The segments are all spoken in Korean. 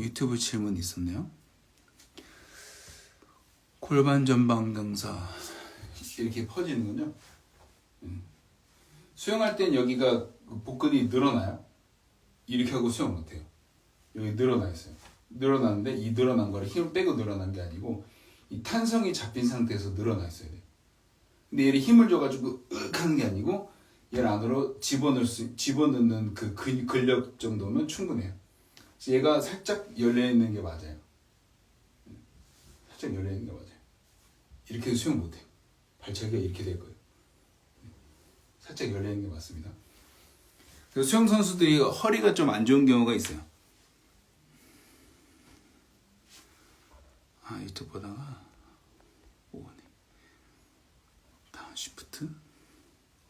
유튜브 질문 있었네요. 골반 전방 경사 이렇게 퍼지는군요. 수영할 땐 여기가 복근이 늘어나요. 이렇게 하고 수영 못해요. 여기 늘어나 있어요. 늘어나는데 이 늘어난 거를 힘을 빼고 늘어난 게 아니고 이 탄성이 잡힌 상태에서 늘어나 있어야 돼요. 근데 얘를 힘을 줘가지고 으악 하는 게 아니고 얘를 안으로 집어넣는 그 근력 정도면 충분해요. 그래서 얘가 살짝 열려있는 게 맞아요. 살짝 열려있는 게 맞아요. 이렇게 해서 수영 못해요. 발차기가 이렇게 될 거예요. 살짝 열려있는 게 맞습니다. 그래서 수영 선수들이 허리가 좀 안 좋은 경우가 있어요. 유튜브 보다가 오네. 다운 시프트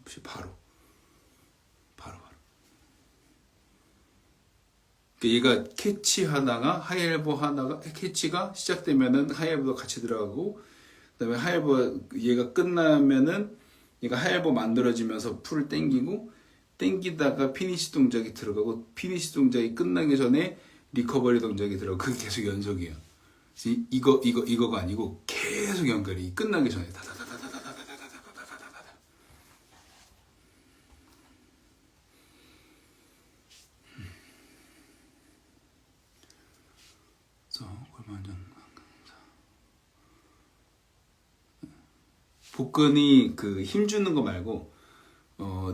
없이 바로. 얘가 캐치하다가 하이엘보 하다가 캐치가 시작되면은 하이엘보도 같이 들어가고, 그다음에 하이엘보 얘가 끝나면은 얘가 하이엘보 만들어지면서 풀을 당기다가 피니시 동작이 들어가고, 피니시 동작이 끝나기 전에 리커버리 동작이 들어가고, 그게 계속 연속이에요. 이거가 아니고 계속 연결이 끝나기 전에 복근이 그 힘 주는 거 말고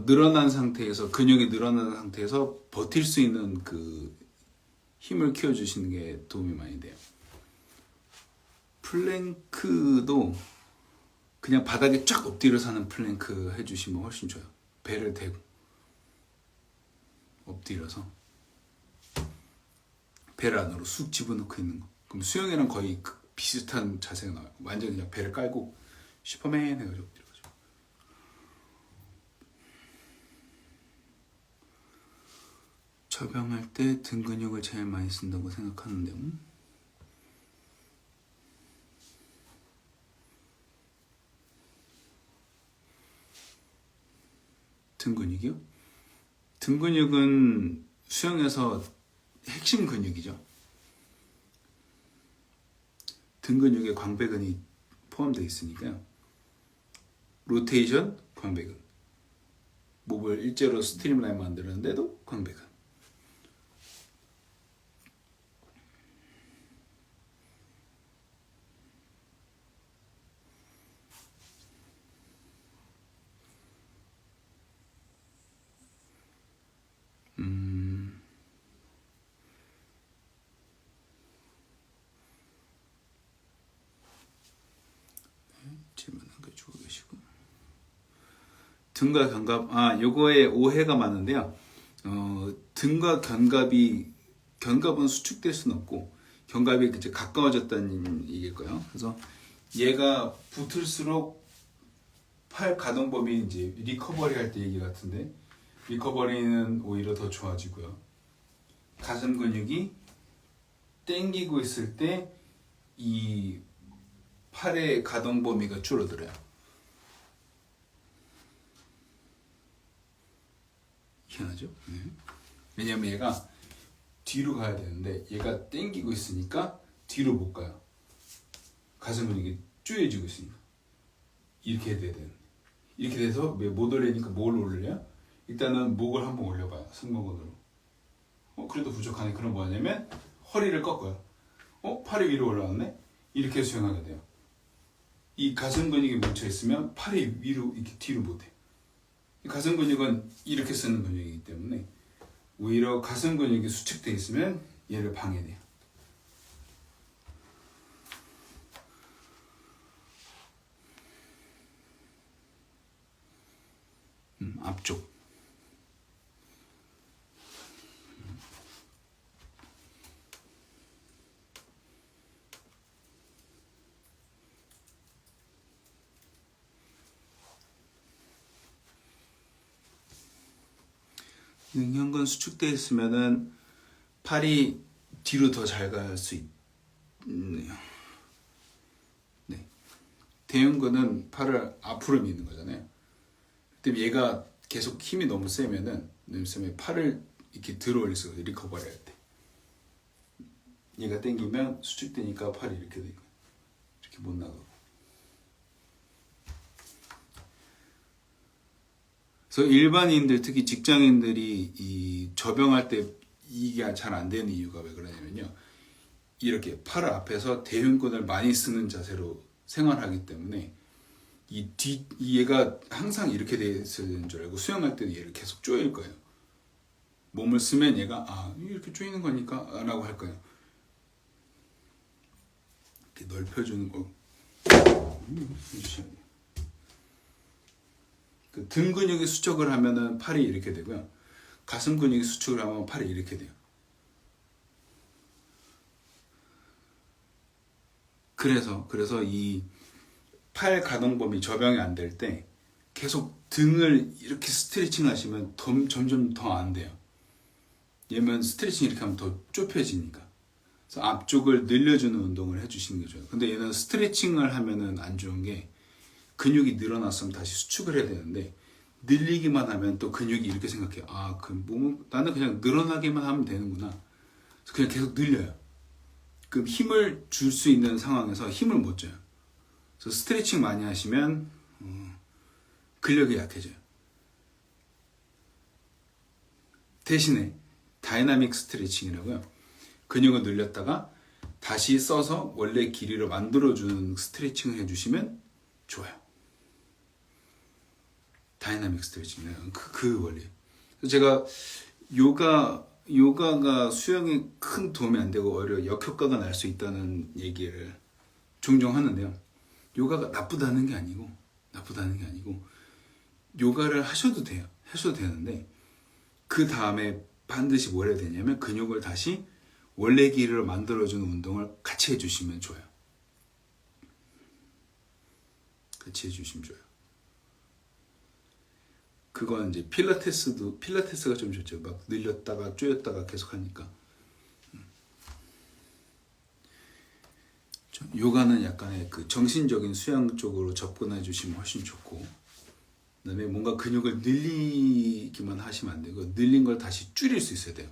늘어난 상태에서, 근육이 늘어난 상태에서 버틸 수 있는 그 힘을 키워주시는 게 도움이 많이 돼요. 플랭크도 그냥 바닥에 쫙 엎드려서 하는 플랭크 해주시면 훨씬 좋아요. 배를 대고 엎드려서 배를 안으로 쑥 집어넣고 있는 거. 그럼 수영이랑 거의 비슷한 자세가 나와요. 완전 그냥 배를 깔고 슈퍼맨 해가지고 엎드려가지고. 접영할 때 등 근육을 제일 많이 쓴다고 생각하는데요. 등 근육이요? 등 근육은 수영에서 핵심 근육이죠. 등 근육에 광배근이 포함되어 있으니까요. 로테이션, 광배근. 목을 일제로 스트림라인 만드는데도 광배근. 질문 남겨주고 계시고. 등과 견갑, 요거에 오해가 많은데요. 등과 견갑은 수축될 수는 없고, 견갑이 이제 가까워졌다는 얘기일 거예요. 그래서 얘가 붙을수록 팔 가동 범위 이제 리커버리 할 때 얘기 같은데, 리커버리는 오히려 더 좋아지고요. 가슴 근육이 당기고 있을 때 이 팔의 가동 범위가 줄어들어요. 희한하죠? 네. 왜냐면 얘가 뒤로 가야 되는데 얘가 당기고 있으니까 뒤로 못 가요. 가슴 근육이 쪼여지고 있으니까. 이렇게 돼야 되는데, 이렇게 돼서 못 올리니까 뭘 올려요? 일단은 목을 한번 올려봐요. 승모근으로. 그래도 부족하니 그럼 뭐냐면 허리를 꺾어요. 팔이 위로 올라왔네? 이렇게 수영하게 돼요. 이 가슴 근육이 뭉쳐 있으면 팔이 위로 이렇게 뒤로 못해. 가슴 근육은 이렇게 쓰는 근육이기 때문에 오히려 가슴 근육이 수축되어 있으면 얘를 방해돼요. 앞쪽. 능형근 수축되어 있으면은 팔이 뒤로 더 잘 갈 수 있네요. 네. 대형근은 팔을 앞으로 미는 거잖아요. 근데 얘가 계속 힘이 너무 세면은 팔을 이렇게 들어 올릴 수가 있어요. 리커버리 할 때. 얘가 당기면 수축되니까 팔이 이렇게 되고 이렇게 못 나가고. 그래서 일반인들 특히 직장인들이 이 접영할 때 이게 잘 안 되는 이유가 왜 그러냐면요. 이렇게 팔 앞에서 대흉근을 많이 쓰는 자세로 생활하기 때문에 얘가 항상 이렇게 돼 있는 줄 알고 수영할 때도 얘를 계속 조일 거예요. 몸을 쓰면 얘가 이렇게 조이는 거니까 라고 할 거예요. 이렇게 넓혀주는 거. 그 등 근육이 수축을 하면은 팔이 이렇게 되고요. 가슴 근육이 수축을 하면 팔이 이렇게 돼요. 그래서 이 팔 가동범위 접영이 안 될 때 계속 등을 이렇게 스트레칭 하시면 점점 더 안 돼요. 얘면 스트레칭 이렇게 하면 더 좁혀지니까. 그래서 앞쪽을 늘려주는 운동을 해주시는 게 좋아요. 근데 얘는 스트레칭을 하면은 안 좋은 게 근육이 늘어났으면 다시 수축을 해야 되는데 늘리기만 하면 또 근육이 이렇게 생각해요. 그 몸은 나는 그냥 늘어나기만 하면 되는구나. 그래서 그냥 계속 늘려요. 그럼 힘을 줄 수 있는 상황에서 힘을 못 줘요. 그래서 스트레칭 많이 하시면 근력이 약해져요. 대신에 다이나믹 스트레칭이라고요. 근육을 늘렸다가 다시 써서 원래 길이로 만들어주는 스트레칭을 해주시면 좋아요. 다이나믹 스트레칭이에요. 그 원리. 제가 요가가 수영에 큰 도움이 안 되고 오히려 역효과가 날 수 있다는 얘기를 종종 하는데요. 요가가 나쁘다는 게 아니고 요가를 하셔도 돼요. 하셔도 되는데 그 다음에 반드시 뭘 해야 되냐면 근육을 다시 원래 길이로 만들어주는 운동을 같이 해주시면 좋아요. 같이 해주시면 좋아요. 그건 이제 필라테스가 좀 좋죠. 막 늘렸다가 조였다가 계속 하니까. 요가는 약간의 그 정신적인 수양 쪽으로 접근해 주시면 훨씬 좋고, 그다음에 뭔가 근육을 늘리기만 하시면 안 되고 늘린 걸 다시 줄일 수 있어야 돼요.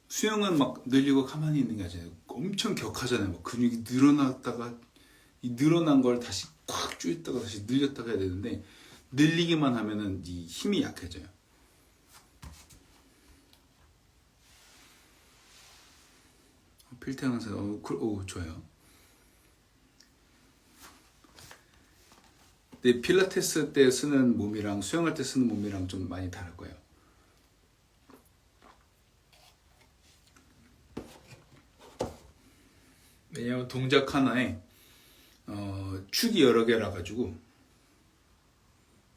수영은 막 늘리고 가만히 있는 게 아니잖아요. 엄청 격하잖아요. 막 근육이 늘어났다가 이 늘어난 걸 다시 꽉 조였다가 다시 늘렸다가 해야 되는데 늘리기만 하면은 이 힘이 약해져요. 필테강사 좋아요. 근데 필라테스 때 쓰는 몸이랑 수영할 때 쓰는 몸이랑 좀 많이 다를 거예요. 왜냐면 동작 하나에 축이 여러 개라 가지고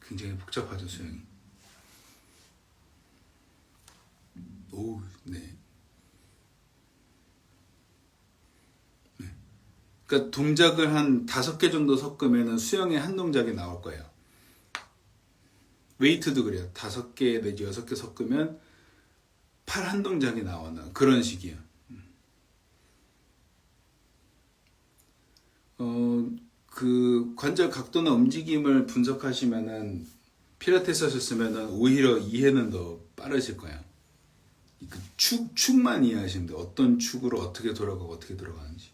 굉장히 복잡하죠, 수영이. 네. 그러니까 동작을 한 5개 정도 섞으면 수영에 한 동작이 나올 거예요. 웨이트도 그래요. 5개 내지 6개 섞으면 팔 한 동작이 나오는 그런 식이에요. 그 관절 각도나 움직임을 분석하시면은 필라테스 하셨으면은 오히려 이해는 더 빠르실 거예요. 그 축만 이해하시면 돼요. 어떤 축으로 어떻게 돌아가고 어떻게 돌아가는지.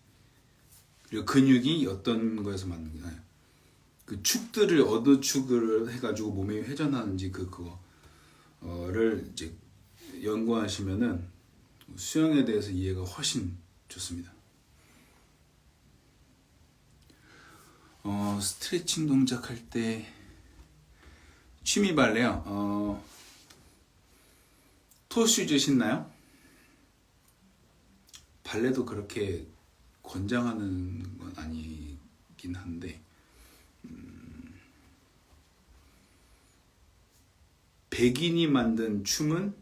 그리고 근육이 어떤 거에서 만든 게 그 축들을 어느 축을 해가지고 몸이 회전하는지 그거를 이제 연구하시면은 수영에 대해서 이해가 훨씬 좋습니다. 스트레칭 동작 할 때 취미 발레요. 토슈즈 신나요? 발레도 그렇게 권장하는 건 아니긴 한데 백인이 만든 춤은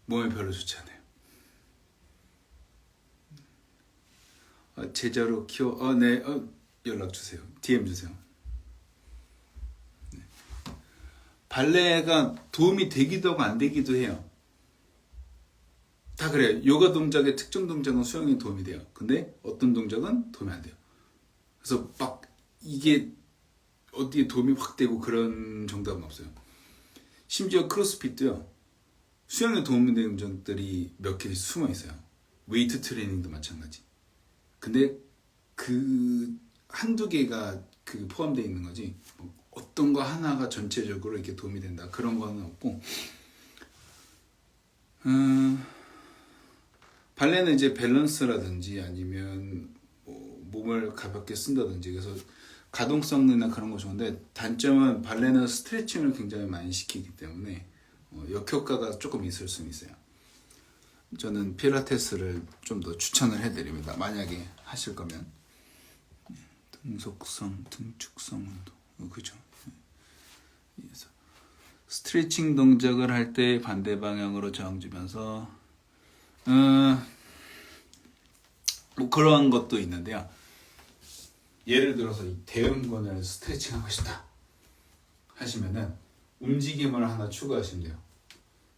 몸에 별로 좋지 않아요. 제자로 키워 네 연락 주세요. DM 주세요. 네. 발레가 도움이 되기도 하고 안 되기도 해요. 다 그래요. 요가 동작의 특정 동작은 수영에 도움이 돼요. 근데 어떤 동작은 도움이 안 돼요. 그래서 막 이게 어디에 도움이 확 되고 그런 정답은 없어요. 심지어 크로스핏도요. 수영에 도움이 되는 점들이 몇 개 숨어 있어요. 웨이트 트레이닝도 마찬가지. 근데 그 한두 개가 그 포함되어 있는 거지 뭐 어떤 거 하나가 전체적으로 이렇게 도움이 된다 그런 거는 없고, 발레는 이제 밸런스라든지 아니면 뭐 몸을 가볍게 쓴다든지 그래서 가동성이나 그런 거 좋은데, 단점은 발레는 스트레칭을 굉장히 많이 시키기 때문에 역효과가 조금 있을 수는 있어요. 저는 필라테스를 좀 더 추천을 해드립니다. 만약에 하실 거면. 등속성, 등축성 운동, 그죠? 그래서 스트레칭 동작을 할 때 반대 방향으로 저항 주면서 뭐 그러한 것도 있는데요. 예를 들어서 이 대흉근을 스트레칭하고 싶다 하시면은 움직임을 하나 추가하시면 돼요.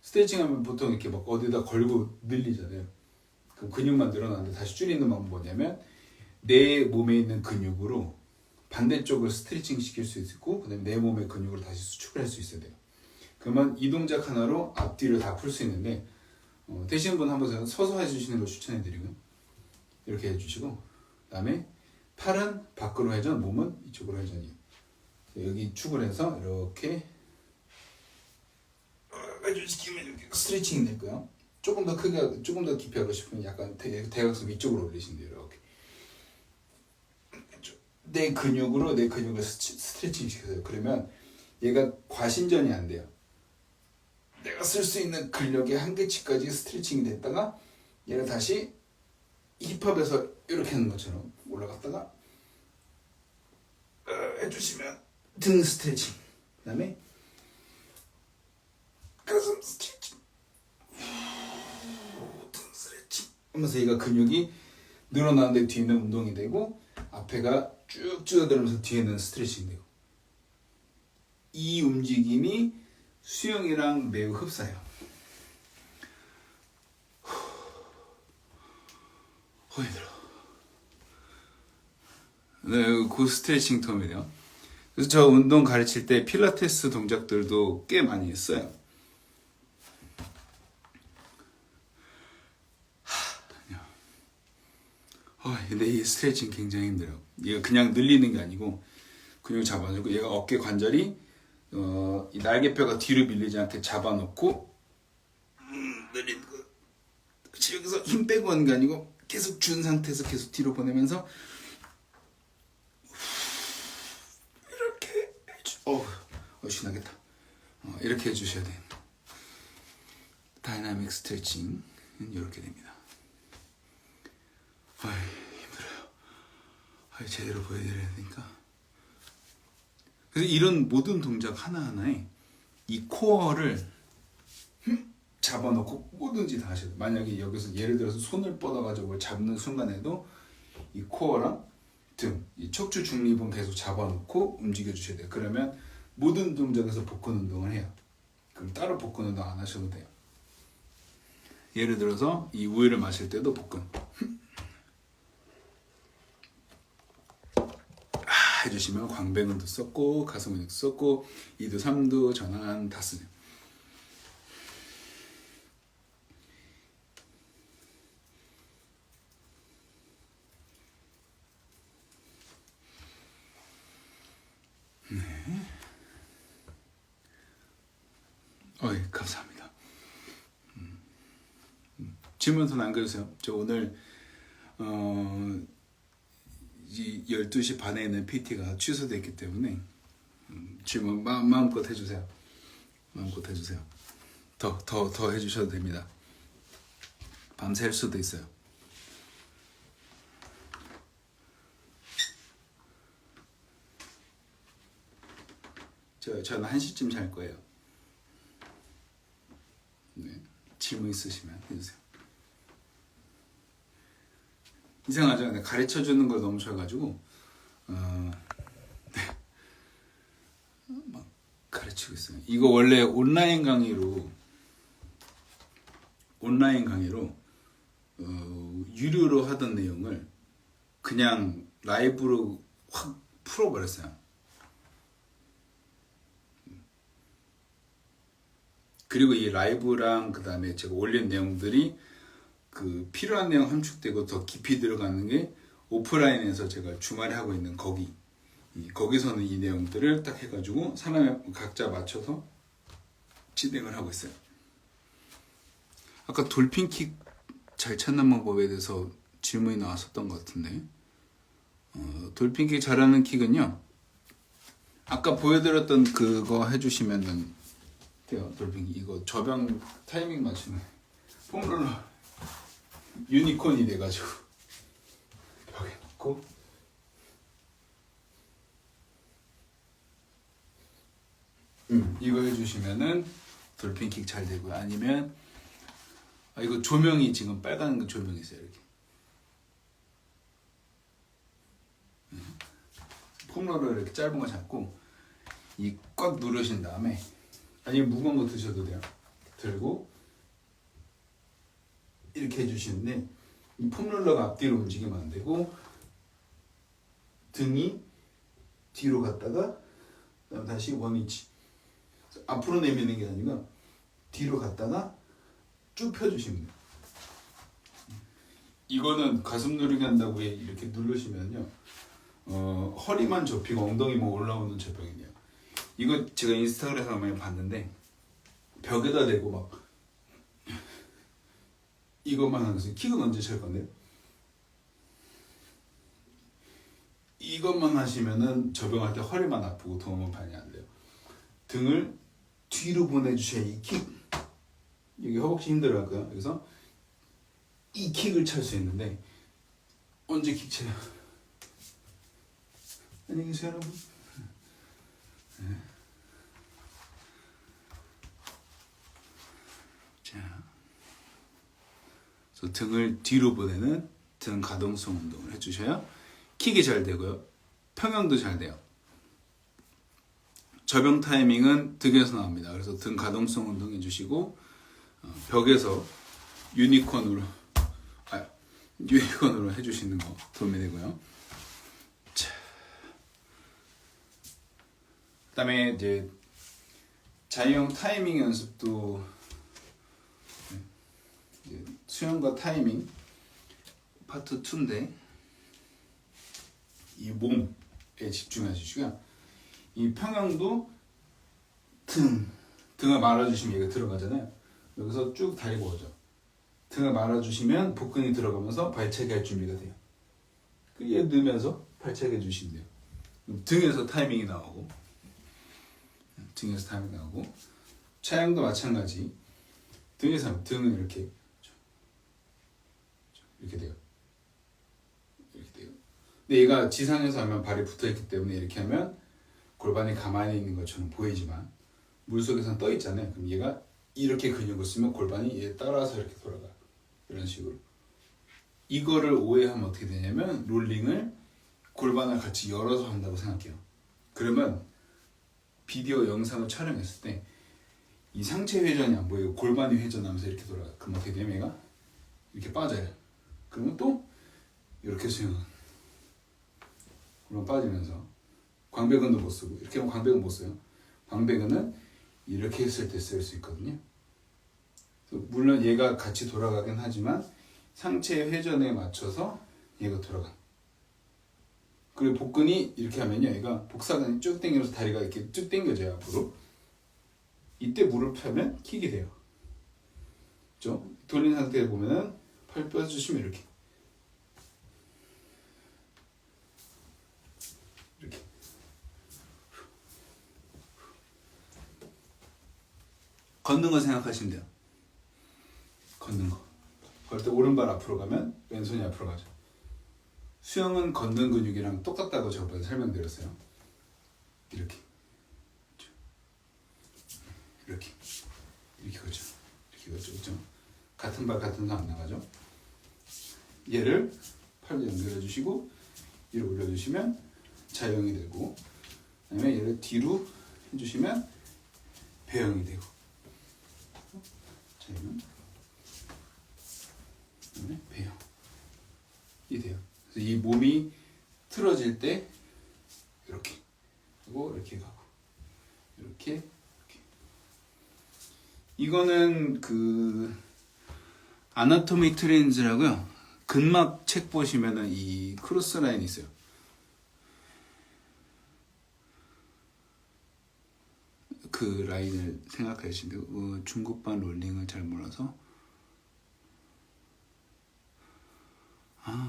스트레칭하면 보통 이렇게 막 어디다 걸고 늘리잖아요. 그럼 근육만 늘어나는데 다시 줄이는 방법은 뭐냐면 내 몸에 있는 근육으로 반대쪽을 스트레칭 시킬 수 있고, 그 다음에 내 몸의 근육으로 다시 수축을 할 수 있어야 돼요. 그러면 이 동작 하나로 앞뒤를 다 풀 수 있는데, 되시는 분 한번 서서 해주시는 걸 추천해드리고요. 이렇게 해주시고, 그 다음에 팔은 밖으로 회전, 몸은 이쪽으로 회전이에요. 여기 축을 해서 이렇게 해주시면 이렇게 스트레칭이 될 거예요. 조금 더 크게, 조금 더 깊이 하고 싶으면 약간 대각선 위쪽으로 올리시면 돼요. 이렇게. 내 근육으로 내 근육을 스트레칭 시켜요. 그러면 얘가 과신전이 안 돼요. 내가 쓸 수 있는 근력의 한계치까지 스트레칭이 됐다가 얘를 다시 힙합에서 이렇게 하는 것처럼 올라갔다가 해주시면 등 스트레칭, 그 다음에 가슴 스트레칭, 등 스트레칭 하면서 얘가 근육이 늘어나는데 뒤는 운동이 되고 앞에가 쭉 줄어들면서 뒤에는 스트레칭이 되고, 이 움직임이 수영이랑 매우 흡사해요. 힘들어. 네, 그 스트레칭 텀이에요. 그래서 저 운동 가르칠 때 필라테스 동작들도 꽤 많이 했어요. 근데 이 스트레칭 굉장히 힘들어요. 얘가 그냥 늘리는 게 아니고 근육을 잡아주고, 얘가 어깨 관절이 이 날개뼈가 뒤로 밀리지 않게 잡아놓고 늘리는 거. 여기서 힘 빼고 하는 게 아니고 계속 준 상태에서 계속 뒤로 보내면서 이렇게 신나겠다. 이렇게 해주셔야 돼요. 다이나믹 스트레칭은 이렇게 됩니다. 힘들어요. 제대로 보여드려야 되니까. 그래서 이런 모든 동작 하나하나에 이 코어를 잡아놓고 뭐든지 다 하셔야 돼요. 만약에 여기서 예를 들어서 손을 뻗어가지고 뭘 잡는 순간에도 이 코어랑 등, 이 척추 중립은 계속 잡아놓고 움직여 주셔야 돼요. 그러면 모든 동작에서 복근 운동을 해요. 그럼 따로 복근 운동 안 하셔도 돼요. 예를 들어서 이 우유를 마실 때도 복근 해주시면 광배근도 썼고 가슴 근육도 썼고 2두 3두 전환 다 쓰네요. 네. 감사합니다. 질문 더 남겨주세요. 저 오늘 12시 반에는 PT가 취소됐기 때문에 질문 마음껏 해주세요. 마음껏 해주세요. 더 해주셔도 됩니다. 밤샐 수도 있어요. 저는 1시쯤 잘 거예요. 네. 질문 있으시면 해주세요. 이상하죠? 가르쳐주는 걸 너무 좋아가지고 막 가르치고 있어요. 이거 원래 온라인 강의로 유료로 하던 내용을 그냥 라이브로 확 풀어버렸어요. 그리고 이 라이브랑 그 다음에 제가 올린 내용들이 그 필요한 내용 함축되고 더 깊이 들어가는 게 오프라인에서 제가 주말에 하고 있는 거기서는 이 내용들을 딱 해가지고 사람에 각자 맞춰서 진행을 하고 있어요. 아까 돌핀킥 잘 찾는 방법에 대해서 질문이 나왔었던 것 같은데, 돌핀킥 잘하는 킥은요, 아까 보여드렸던 그거 해주시면은 돼요. 돌핀킥 이거 저병 타이밍 맞추는 폼롤러 유니콘이 돼가지고 벽에 놓고 이거 해주시면은 돌핀킥 잘 되고요. 아니면 이거 조명이 지금 빨간 조명이 있어요. 이렇게 폼롤러 이렇게 짧은 거 잡고 이 꽉 누르신 다음에, 아니면 무거운 거 드셔도 돼요. 들고 이렇게 해주시는데, 이 폼롤러가 앞뒤로 움직이면 안 되고 등이 뒤로 갔다가 그다음 다시 원위치, 앞으로 내미는 게 아니라 뒤로 갔다가 쭉 펴주시면 돼요. 이거는 가슴 누르기 한다고 이렇게 누르시면요, 허리만 접히고 엉덩이만 올라오는 저병이에요. 이거 제가 인스타그램에서 많이 봤는데, 벽에다 대고 막 이것만 하는 거예요. 킥은 언제 찰 건데요? 이것만 하시면은 저병할 때 허리만 아프고 도움은 많이 안 돼요. 등을 뒤로 보내주셔야 이 킥, 여기 허벅지 힘들어할까요? 그래서 이 킥을 찰 수 있는데, 언제 킥 쳐요? 안녕히 계세요, 여러분. 자, 그래서 등을 뒤로 보내는 등 가동성 운동을 해주셔야 킥이 잘 되고요, 평형도 잘 돼요. 저병 타이밍은 등에서 나옵니다. 그래서 등 가동성 운동 해주시고, 벽에서 유니콘으로 해주시는 거 도움이 되고요. 자, 그다음에 이제 자유형 타이밍 연습도, 수영과 타이밍 파트 2인데, 이 몸에 집중해 주시고요. 이 평형도 등을 말아주시면 얘가 들어가잖아요. 여기서 쭉 다리가 오죠. 등을 말아주시면 복근이 들어가면서 발차기 할 준비가 돼요. 얘 넣으면서 발차기 해주시면 돼요. 등에서 타이밍이 나오고, 차량도 마찬가지. 등에서 하면 등은 이렇게 돼요. 이렇게 돼요. 근데 얘가 지상에서 하면 발이 붙어있기 때문에 이렇게 하면 골반이 가만히 있는 것처럼 보이지만, 물속에서는 떠 있잖아요. 그럼 얘가 이렇게 근육을 쓰면 골반이 얘 따라서 이렇게 돌아가요. 이런 식으로. 이거를 오해하면 어떻게 되냐면, 롤링을 골반을 같이 열어서 한다고 생각해요. 그러면 비디오 영상을 촬영했을 때 이 상체 회전이 안 보이고 골반이 회전하면서 이렇게 돌아가요. 그럼 어떻게 되면 얘가 이렇게 빠져요. 그러면 또 이렇게 수영은, 그럼 빠지면서 광배근도 못 쓰고, 이렇게 하면 광배근 못 써요. 광배근은 이렇게 했을 때 쓸 수 있거든요. 물론 얘가 같이 돌아가긴 하지만 상체 회전에 맞춰서 얘가 돌아가. 그리고 복근이 이렇게 하면요, 얘가 복사근이 쭉 당기면서 다리가 이렇게 쭉 당겨져요, 앞으로. 이때 무릎 펴면 킥이 돼요. 그렇죠? 돌린 상태에 보면은 팔 펴주시면 이렇게 걷는 거 생각하시면 돼요. 걷는 거. 걸을 때 오른발 앞으로 가면 왼손이 앞으로 가죠. 수영은 걷는 근육이랑 똑같다고 저번에 설명드렸어요. 이렇게 걷죠. 그렇죠? 같은 발 같은 손 안 나가죠. 얘를 팔로 연결해 주시고 위로 올려주시면 자형이 되고, 그다음에 얘를 뒤로 해주시면 배형이 되고, 자형, 그다음에 배형이 돼요. 그래서 이 몸이 틀어질 때 이렇게 하고 이렇게 가고 이렇게. 이거는 그 아나토미 트레인즈라고요. 근막 책 보시면은 이 크로스 라인이 있어요. 그 라인을 생각하시는데 중국반 롤링을 잘 몰라서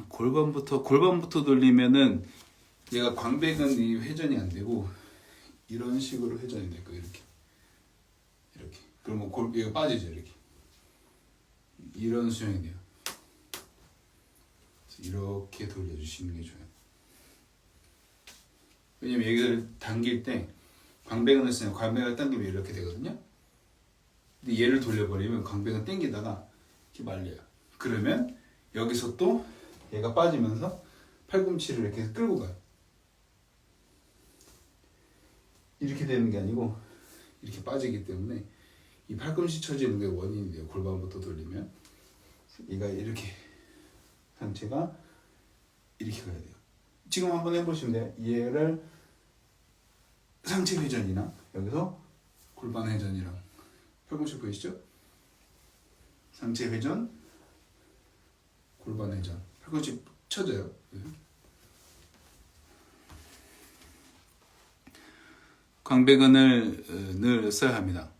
골반부터 돌리면은 얘가 광배근이 회전이 안 되고 이런 식으로 회전이 될 거예요. 이렇게 그러면 얘가 빠지죠. 이런 수영이 돼요. 이렇게 돌려주시는 게 좋아요. 왜냐면 얘를 당길 때 광배근을 쓰면 광배근을 당기면 이렇게 되거든요. 근데 얘를 돌려버리면 광배근 당기다가 이렇게 말려요. 그러면 여기서 또 얘가 빠지면서 팔꿈치를 이렇게 끌고 가요. 이렇게 되는 게 아니고 이렇게 빠지기 때문에 이 팔꿈치 처지는 게 원인이 돼요. 골반부터 돌리면 얘가 이렇게 상체가 이렇게 가야 돼요. 지금 한번 해보시면 돼요. 얘를 상체 회전이나 여기서 골반 회전이랑 팔꿈치 보이시죠? 상체 회전, 골반 회전, 팔꿈치 쳐져요. 광배근을 늘 써야 합니다.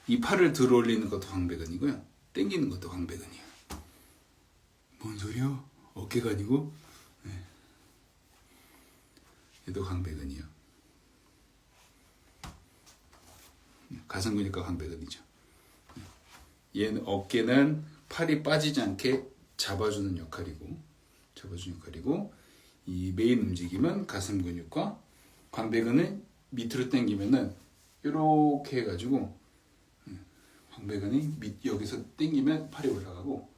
이 팔을 들어 올리는 것도 광배근이고요. 당기는 것도 광배근이에요. 뭔 소리야? 어깨가 아니고? 네. 얘도 광배근이에요. 가슴 근육과 광배근이죠. 얘는 어깨는 팔이 빠지지 않게 잡아주는 역할이고 이 메인 움직임은 가슴 근육과 광배근을 밑으로 당기면은 이렇게 해가지고 광배근이 여기서 당기면 팔이 올라가고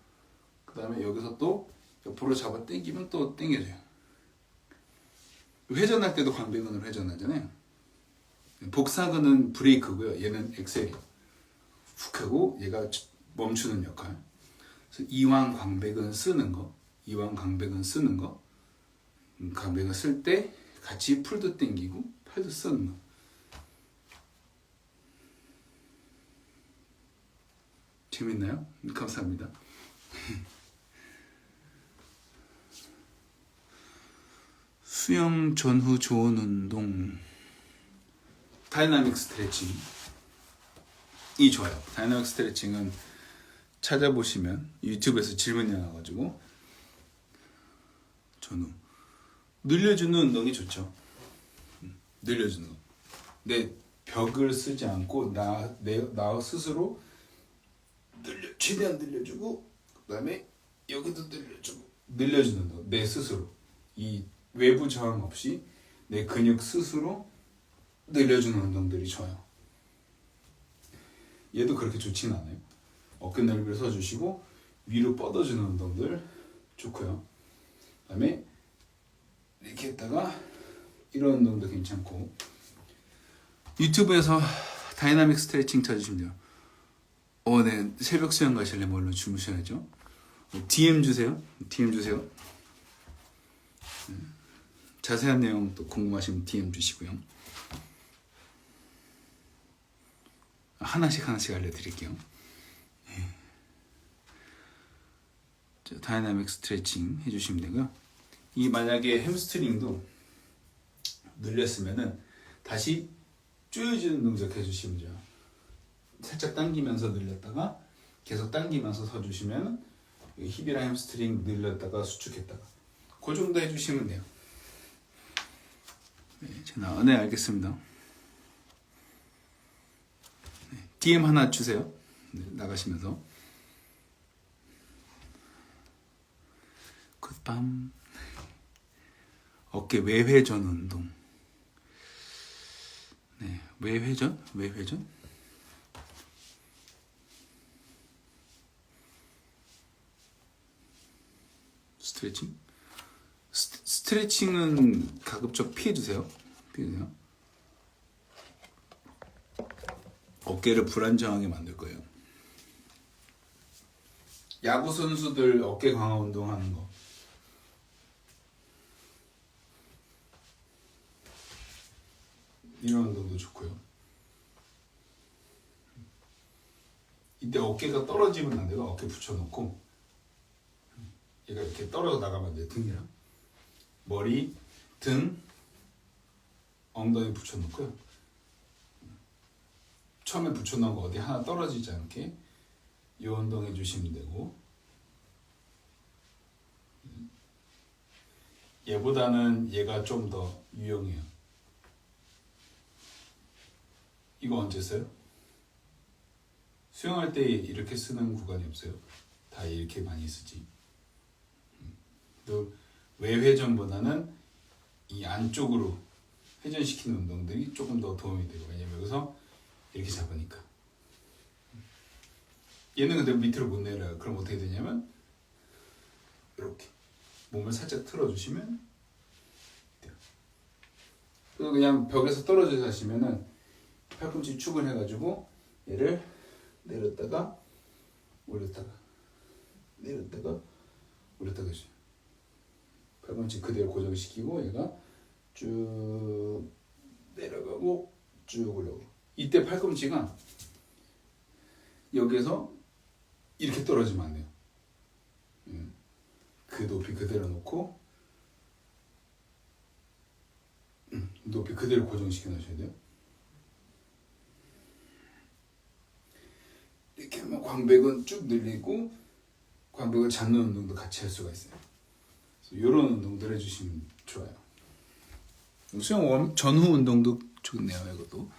그 다음에 여기서 또 옆으로 잡아 당기면 또 당겨져요. 회전할 때도 광배근으로 회전하잖아요. 복사근은 브레이크고요. 얘는 엑셀이에요. 훅 하고 얘가 멈추는 역할. 그래서 이완 광배근 쓰는 거, 광배근 쓸 때 같이 풀도 당기고 팔도 쓰는 거. 재밌나요? 감사합니다. 수영 전후 좋은 운동 다이나믹 스트레칭이 좋아요. 다이나믹 스트레칭은 찾아보시면 유튜브에서 질문이 나와가지고 전후 늘려주는 운동이 좋죠. 늘려주는 거. 내 벽을 쓰지 않고 나 스스로 최대한 늘려주고 그 다음에 여기도 늘려주는 운동. 내 스스로 이 외부 저항 없이 내 근육 스스로 늘려주는 운동들이 좋아요. 얘도 그렇게 좋진 않아요. 어깨 넓이를 서주시고 위로 뻗어주는 운동들 좋고요. 그 다음에 이렇게 했다가 이런 운동도 괜찮고 유튜브에서 다이나믹 스트레칭 찾으시면 돼요. 네. 새벽 수영 가실래? 물론 주무셔야죠. DM 주세요. 자세한 내용 또 궁금하시면 DM 주시고요. 하나씩 알려드릴게요. 다이나믹 스트레칭 해주시면 되고요. 이 만약에 햄스트링도 늘렸으면은 다시 조여주는 동작 해주시면 돼요. 살짝 당기면서 늘렸다가 계속 당기면서 서주시면 힙이랑 햄스트링 늘렸다가 수축했다가 그 정도 해주시면 돼요. 네, 알겠습니다. DM 하나 주세요. 나가시면서. 굿밤. 어깨 외회전 운동. 네, 외회전? 스트레칭? 스트레칭은 가급적 피해주세요. 어깨를 불안정하게 만들 거예요. 야구 선수들 어깨 강화 운동하는 거. 이런 운동도 좋고요. 이때 어깨가 떨어지면 안 되고 어깨 붙여놓고 얘가 이렇게 떨어져 나가면 안 돼요. 등이랑 머리, 등, 엉덩이 붙여놓고요. 처음에 붙여놓은 거 어디 하나 떨어지지 않게 이 운동 해주시면 되고 얘보다는 얘가 좀 더 유용해요. 이거 언제 써요? 수영할 때 이렇게 쓰는 구간이 없어요. 다 이렇게 많이 쓰지. 또 외회전보다는 이 안쪽으로 회전시키는 운동들이 조금 더 도움이 되고 왜냐면 여기서 이렇게 잡으니까 얘는 근데 밑으로 못 내려요. 그럼 어떻게 되냐면 이렇게 몸을 살짝 틀어주시면 돼요. 그리고 그냥 벽에서 떨어져서 하시면은 팔꿈치 축을 해가지고 얘를 내렸다가 올렸다가 내렸다가 올렸다가 해줘요. 팔꿈치 그대로 고정시키고 얘가 쭉 내려가고 쭉 올라오고 이때 팔꿈치가 여기서 이렇게 떨어지면 안 돼요. 그 높이 그대로 놓고 높이 그대로 고정시켜 놓으셔야 돼요. 이렇게 하면 광배근 쭉 늘리고 광배근 잡는 운동도 같이 할 수가 있어요. 이런 운동들 해주시면 좋아요. 수영 전후 운동도 좋네요. 이것도.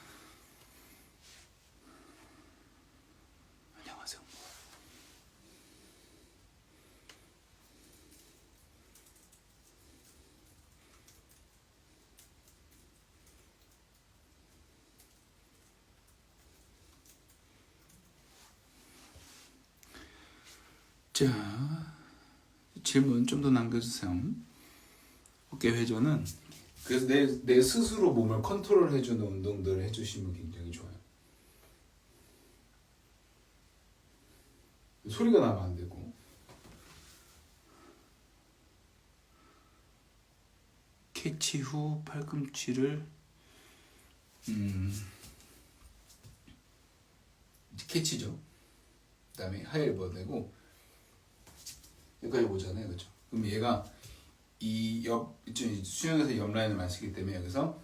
안녕하세요. 자, 질문 좀 더 남겨주세요. 어깨 회전은 그래서 내 스스로 몸을 컨트롤 해주는 운동들을 해주시면 굉장히 좋아요. 소리가 나면 안 되고 캐치 후 팔꿈치를 캐치죠. 그 다음에 하이엘보 내고 여기까지 오잖아요, 그렇죠? 그럼 얘가 이 수영에서 옆 라인을 많이 쓰기 때문에 여기서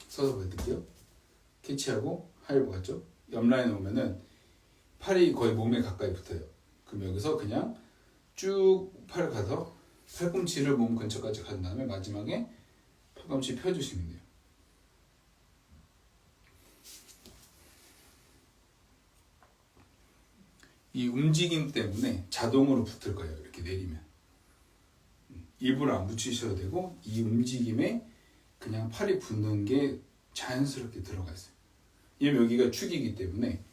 서서 보여드릴게요. 캐치하고 하이엘보 갔죠? 옆 라인에 오면은 팔이 거의 몸에 가까이 붙어요. 그럼 여기서 그냥 쭉 팔 가서 팔꿈치를 몸 근처까지 간 다음에 마지막에 팔꿈치 펴주시면 돼요. 이 움직임 때문에 자동으로 붙을 거예요. 이렇게 내리면 일부러 안 붙이셔도 되고 이 움직임에 그냥 팔이 붙는 게 자연스럽게 들어가 있어요. 왜냐면 여기가 축이기 때문에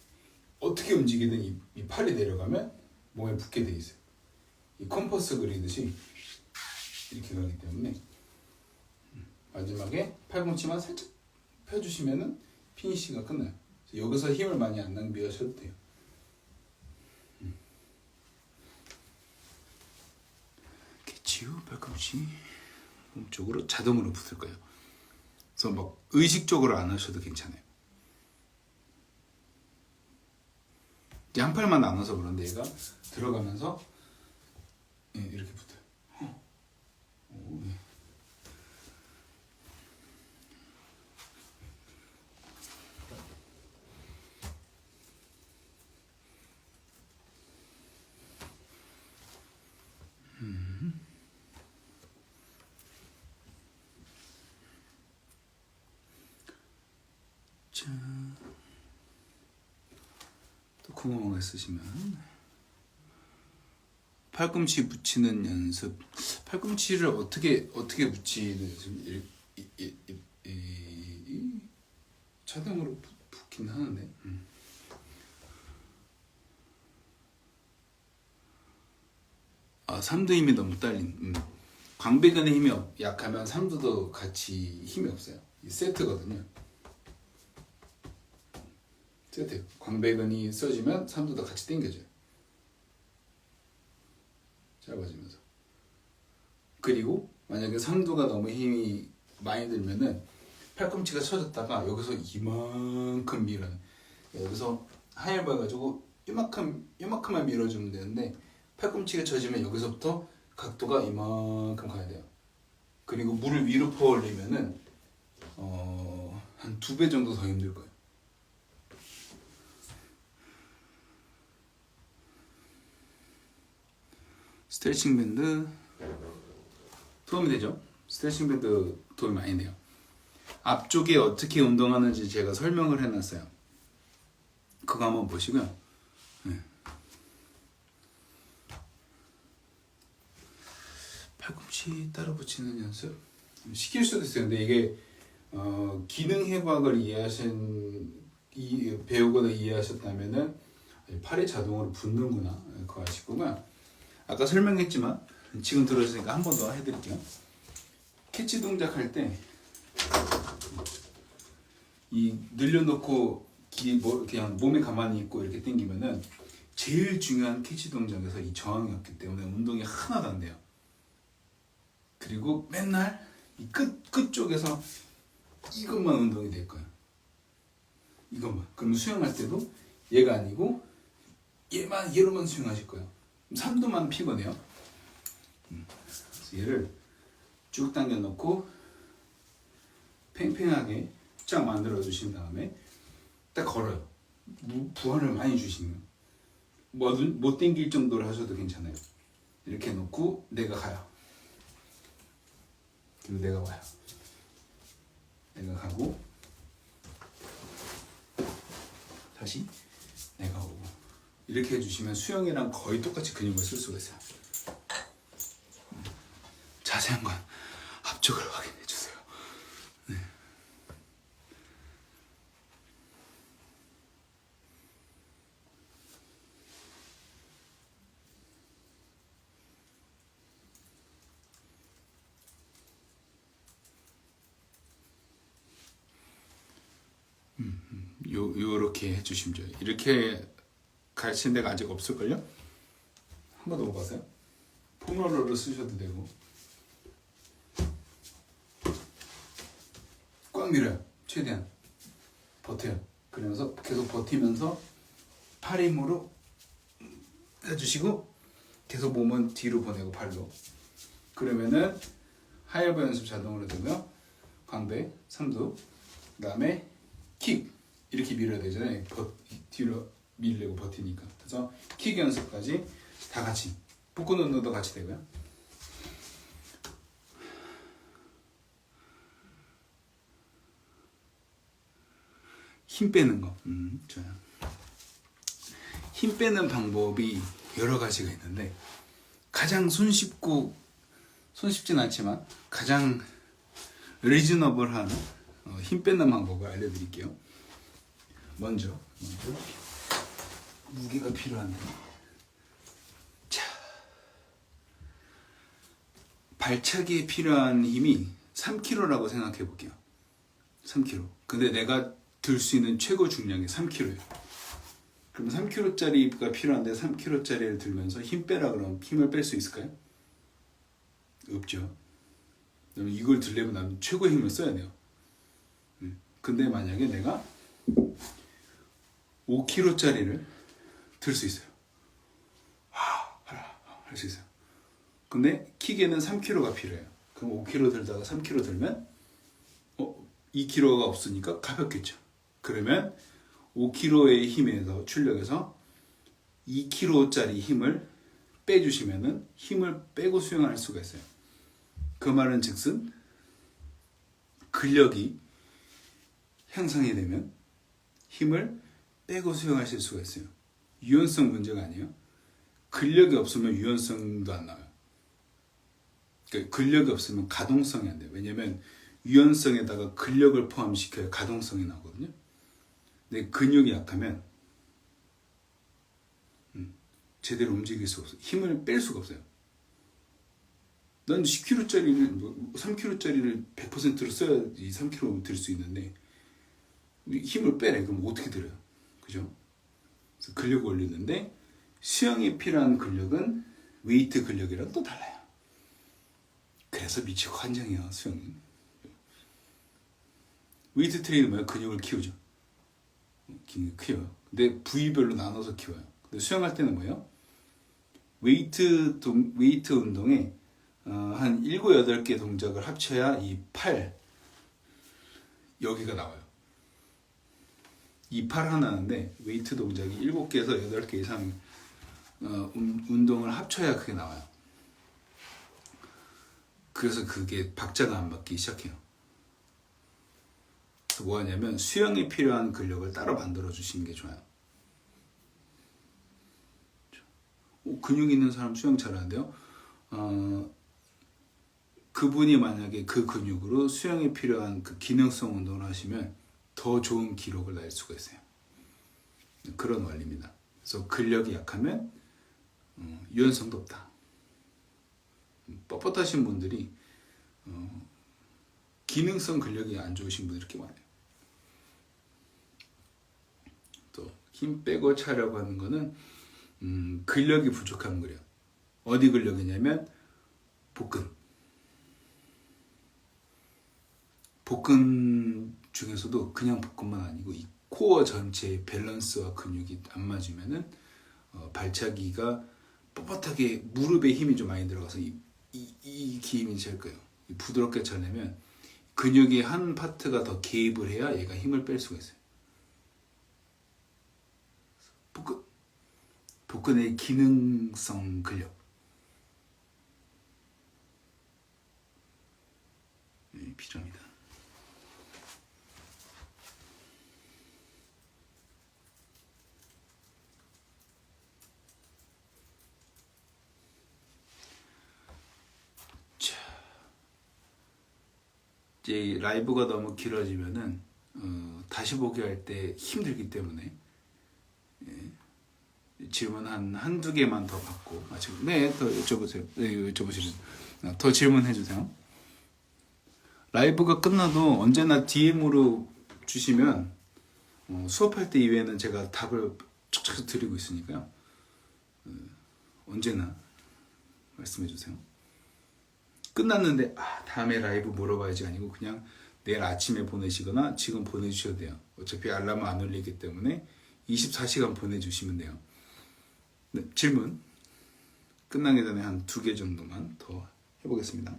어떻게 움직이든 이 팔이 내려가면 몸에 붙게 돼 있어요. 이 컴퍼스 그리듯이 이렇게 가기 때문에 마지막에 팔꿈치만 살짝 펴주시면은 피니시가 끝나요. 여기서 힘을 많이 안 낭비하셔도 돼요. 캐치 후 팔꿈치 몸쪽으로 자동으로 붙을 거예요. 그래서 막 의식적으로 안 하셔도 괜찮아요. 이제 한 팔만 나눠서 그런데 얘가 들어가면서 이렇게 붙어요. 오, 네. 자, 또 궁금한 거 있으시면 팔꿈치 붙이는 연습. 팔꿈치를 어떻게 붙이는 자동으로 붙긴 하는데. 삼두 힘이 너무 딸린. 광배근의 힘이 약하면 삼두도 같이 힘이 없어요. 이 세트거든요. 세트. 광배근이 써지면 삼두도 같이 당겨져요. 짧아지면서. 그리고 만약에 삼두가 너무 힘이 많이 들면은 팔꿈치가 처졌다가 여기서 이만큼 밀어요. 여기서 하이얼 봐가지고 이만큼만 밀어주면 되는데 팔꿈치가 젖으면 여기서부터 각도가 이만큼 가야 돼요. 그리고 물을 위로 퍼올리면은 한 2배 정도 더 힘들 거예요. 스트레칭 밴드 도움이 되죠? 스트레칭 밴드 도움이 많이 돼요. 앞쪽에 어떻게 운동하는지 제가 설명을 해놨어요. 그거 한번 보시고요. 네. 팔꿈치 따라 붙이는 연습 시킬 수도 있어요. 근데 이게 기능 해부학을 배우거나 이해하셨다면은 팔이 자동으로 붙는구나 그거 아시구나. 아까 설명했지만 지금 들어주니까 한 번 더 해드릴게요. 캐치 동작 할 때 이 늘려놓고 그냥 몸에 가만히 있고 이렇게 당기면은 제일 중요한 캐치 동작에서 이 저항이 없기 때문에 운동이 하나도 안 돼요. 그리고 맨날 이 끝 쪽에서 이것만 운동이 될 거예요. 이것만. 그럼 수영할 때도 얘가 아니고 얘로만 수영하실 거예요. 3도만 피곤해요. 그래서 얘를 쭉 당겨 놓고 팽팽하게 쫙 만들어 주신 다음에 딱 걸어요. 부하를 많이 주시면 못 당길 정도로 하셔도 괜찮아요. 이렇게 놓고 내가 가요. 그리고 내가 와요. 내가 가고 다시 내가 오고 이렇게 해주시면 수영이랑 거의 똑같이 근육을 쓸 수가 있어요. 자세한 건 앞쪽을 확인해 주세요. 네. 요렇게 해주시면 돼요. 이렇게 가르치는 데가 아직 없을걸요? 한 번도 못 봤어요? 폼롤러를 쓰셔도 되고 꽉 밀어요. 최대한 버텨요. 그러면서 계속 버티면서 팔 힘으로 해주시고 계속 몸은 뒤로 보내고 발로. 그러면은 하이어버 연습 자동으로 되고요. 광배 3두 그 다음에 킥 이렇게 밀어야 되잖아요. 뒤로 밀려고 버티니까. 그래서 킥 연습까지 다 같이 복근 운동도 같이 되고요. 힘 빼는 거. 좋아요. 힘 빼는 방법이 여러 가지가 있는데 가장 손쉽진 않지만 가장 리즈너블한 힘 빼는 방법을 알려드릴게요. 먼저 무게가 필요한데 자, 발차기에 필요한 힘이 3kg라고 생각해 볼게요. 3kg. 근데 내가 들 수 있는 최고 중량이 3kg예요. 그럼 3kg짜리가 필요한데 3kg짜리를 들면서 힘 빼라 그러면 힘을 뺄 수 있을까요? 없죠. 이걸 들려면 나는 최고의 힘을 써야 돼요. 근데 만약에 내가 5kg짜리를 들 수 있어요. 할 수 있어요. 근데 킥에는 3kg가 필요해요. 그럼 5kg 들다가 3kg 들면 2kg가 없으니까 가볍겠죠. 그러면 5kg의 힘에서 출력해서 2kg짜리 힘을 빼주시면은 힘을 빼고 수영할 수가 있어요. 그 말은 즉슨 근력이 향상이 되면 힘을 빼고 수영하실 수가 있어요. 유연성 문제가 아니에요. 근력이 없으면 유연성도 안 나와요. 그러니까 근력이 없으면 가동성이 안 돼요. 왜냐면 유연성에다가 근력을 포함시켜야 가동성이 나오거든요. 근데 근육이 약하면 제대로 움직일 수가 없어요. 힘을 뺄 수가 없어요. 난 10kg짜리를 3kg짜리를 100%로 써야지 3kg 들 수 있는데 힘을 빼래. 그럼 어떻게 들어요? 그죠? 그래서 근력을 올리는데 수영에 필요한 근력은 웨이트 근력이랑 또 달라요. 그래서 미치고 환장해요. 수영은. 웨이트 트레이닝은 뭐야? 근육을 키우죠. 근육을 키워요. 근데 부위별로 나눠서 키워요. 수영할 때는 뭐예요? 웨이트 운동에 한 7, 8개 동작을 합쳐야 이 팔 여기가 나와요. 이 팔 하나인데 웨이트 동작이 7개에서 8개 이상 운동을 합쳐야 그게 나와요. 그래서 그게 박자가 안 맞기 시작해요. 그래서 뭐 하냐면 수영에 필요한 근력을 따로 만들어 주시는 게 좋아요. 근육 있는 사람 수영 잘하는데요. 그분이 만약에 그 근육으로 수영에 필요한 그 기능성 운동을 하시면 더 좋은 기록을 낼 수가 있어요. 그런 원리입니다. 그래서 근력이 약하면 유연성도 없다. 뻣뻣하신 분들이 기능성 근력이 안 좋으신 분들이 이렇게 많아요. 또 힘 빼고 차려고 하는 거는 근력이 부족한 거래요. 어디 근력이냐면 복근 중에서도 그냥 복근만 아니고 이 코어 전체의 밸런스와 근육이 안 맞으면은 발차기가 뻣뻣하게 무릎에 힘이 좀 많이 들어가서 이 힘이 찰 거예요. 부드럽게 차려면 근육의 한 파트가 더 개입을 해야 얘가 힘을 뺄 수가 있어요. 복근의 기능성 근력 필요합니다. 자, 이제 라이브가 너무 길어지면은 다시 보기 할 때 힘들기 때문에 질문 한두 개만 더 받고 지금 더 여쭤보세요. 네, 여쭤보시죠. 더 질문해 주세요. 라이브가 끝나도 언제나 DM으로 주시면 수업할 때 이외에는 제가 답을 쫙쫙 드리고 있으니까요. 언제나 말씀해 주세요. 끝났는데 다음에 라이브 물어봐야지 아니고 그냥 내일 아침에 보내시거나 지금 보내주셔도 돼요. 어차피 알람은 안 울리기 때문에 24시간 보내주시면 돼요. 네, 질문 끝나기 전에 한 2개 정도만 더 해보겠습니다.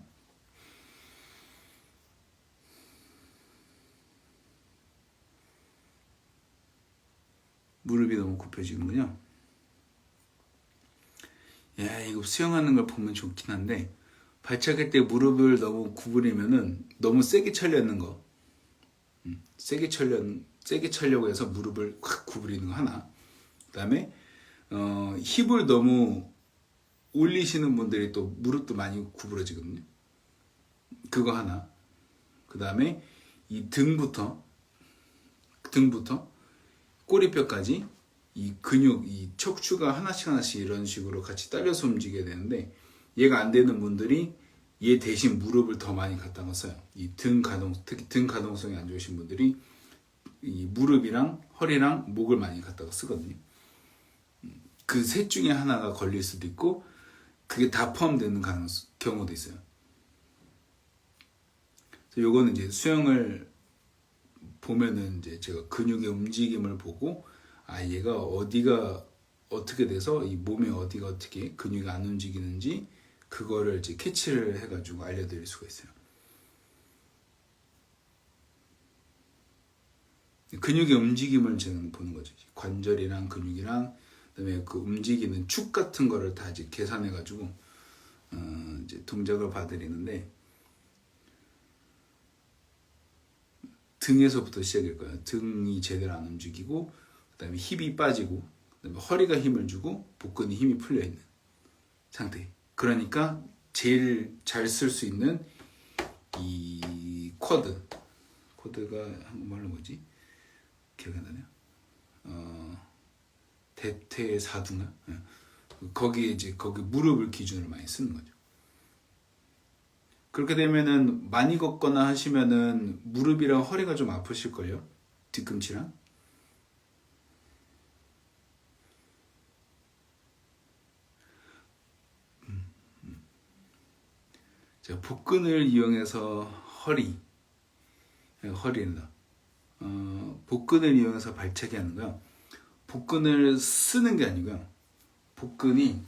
무릎이 너무 굽혀지는군요. 야, 이거 수영하는 걸 보면 좋긴 한데 발차기 때 무릎을 너무 구부리면은 너무 세게 차려는 거. 세게 차려고 해서 무릎을 확 구부리는 거 하나. 그다음에 힙을 너무 올리시는 분들이 또 무릎도 많이 구부러지거든요. 그거 하나. 그다음에 이 등부터 꼬리뼈까지 이 근육, 이 척추가 하나씩 이런 식으로 같이 딸려서 움직여야 되는데 얘가 안 되는 분들이 얘 대신 무릎을 더 많이 갖다가 써요. 이 특히 등 가동성이 안 좋으신 분들이 이 무릎이랑 허리랑 목을 많이 갖다가 쓰거든요. 그 셋 중에 하나가 걸릴 수도 있고 그게 다 포함되는 경우도 있어요. 그래서 요거는 이제 수영을 보면은 이제 제가 근육의 움직임을 보고 얘가 어디가 어떻게 돼서 이 몸의 어디가 어떻게 근육이 안 움직이는지 그거를 이제 캐치를 해가지고 알려드릴 수가 있어요. 근육의 움직임을 저는 보는 거죠. 관절이랑 근육이랑 그다음에 그 움직이는 축 같은 거를 다 이제 계산해가지고 이제 동작을 봐드리는데 등에서부터 시작일 거예요. 등이 제대로 안 움직이고 그다음에 힙이 빠지고 그다음에 허리가 힘을 주고 복근이 힘이 풀려 있는 상태. 그러니까 제일 잘 쓸 수 있는 이 코드가 한국말로 뭐지? 기억이 안 나네요. 대퇴사두인가? 거기 무릎을 기준으로 많이 쓰는 거죠. 그렇게 되면은 많이 걷거나 하시면은 무릎이랑 허리가 좀 아프실걸요? 뒤꿈치랑. 자, 복근을 이용해서 허리는 복근을 이용해서 발차기 하는 거야. 복근을 쓰는 게 아니고요. 복근이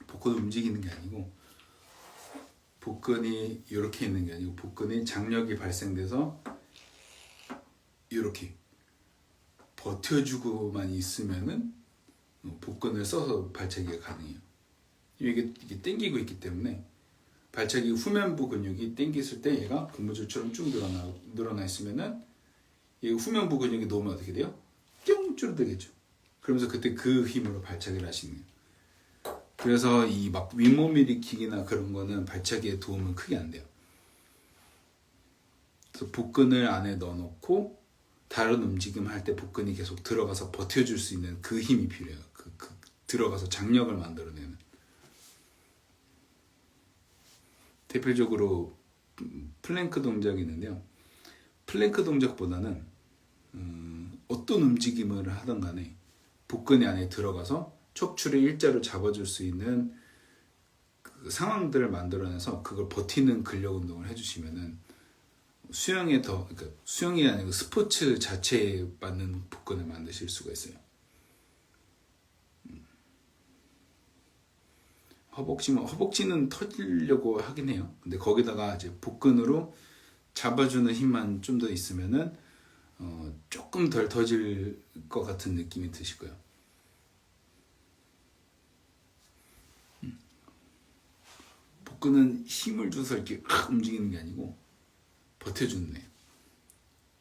복근을 움직이는 게 아니고, 복근이 이렇게 있는 게 아니고, 복근이 장력이 발생돼서 이렇게 버텨주고만 있으면은 복근을 써서 발차기가 가능해요. 이게 당기고 있기 때문에 발차기 후면부 근육이 당겼을 때 얘가 고무줄처럼 쭉 늘어나 있으면은 이 후면부 근육이 놓으면 어떻게 돼요? 뿅 줄어들겠죠. 그러면서 그때 그 힘으로 발차기를 하시는 거예요. 그래서 이 막 윗몸 일으키기나 그런 거는 발차기에 도움은 크게 안 돼요. 그래서 복근을 안에 넣어놓고 다른 움직임 할 때 복근이 계속 들어가서 버텨줄 수 있는 그 힘이 필요해요. 들어가서 장력을 만들어내는. 대표적으로 플랭크 동작이 있는데요. 플랭크 동작보다는 어떤 움직임을 하든 간에 복근이 안에 들어가서 척추를 일자로 잡아줄 수 있는 그 상황들을 만들어내서 그걸 버티는 근력 운동을 해주시면은 수영에 그러니까 수영이 아니고 스포츠 자체에 맞는 복근을 만드실 수가 있어요. 허벅지는 터지려고 하긴 해요. 근데 거기다가 이제 복근으로 잡아주는 힘만 좀 더 있으면은 조금 덜 터질 것 같은 느낌이 드실 거예요. 복근은 힘을 줘서 이렇게 움직이는 게 아니고 버텨주는 애.